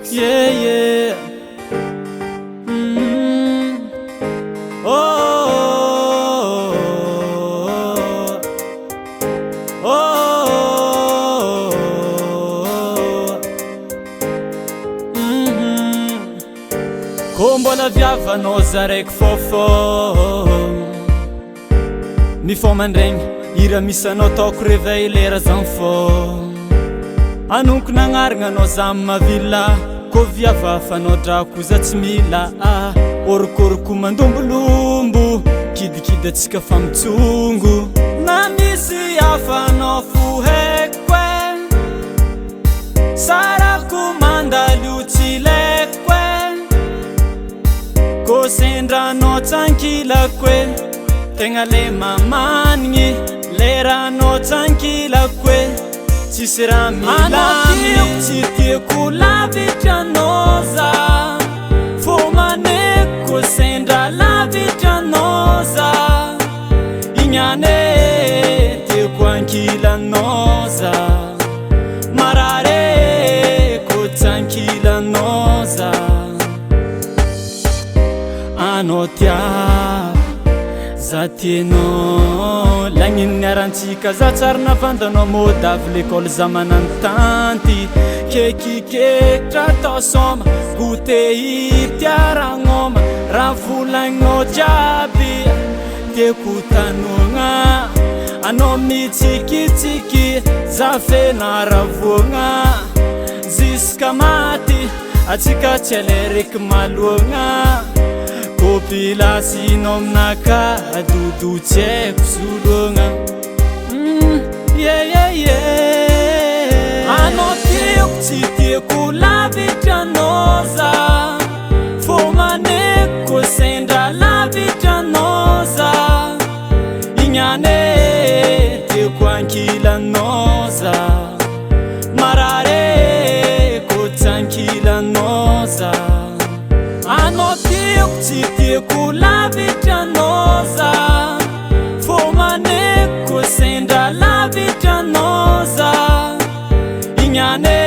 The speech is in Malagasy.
Yeah, yeah. Oh, oh, oh, Kombola viavanao zaraiky fôfô mifômandregny ira misy anao taoko réveil lera zany fô anonko nagnaragna anao zamy mavila kô viavafanao drako za tsy mila ôrokoroko mandombolombo kidikidy atsika fa mitsongo na misy afanao fo haiko sarako mandalo tsy laiko kô sendranao tsankilako tegna le mamanigny leranao tsankilako tsisy raha milamy tsy tiako lavitranao za fô maneko sendra lavitranao za ignane tiako ankilanao za marare kô tsankilanao za anao tia za tianao lagniny arantsika za tsara navandanao modavy l'école za manano tanty kekikekitra atao soma gote itiaragnoma raha volagninao jiaby tiako tanogna anao mitsikitsiky za fenaravoagna ziska maty atsika tsy alereky malohagna populasinao aminaka dodo tsy haiko sologna anao tiako tsy tiako lavitranao za fô maneko sendra lavitranao za ignane tiako ankilanao za marare kô tsankilanao za anao tiako tsy tiako lavitranao za fô maneko sendra lavitranao za ignane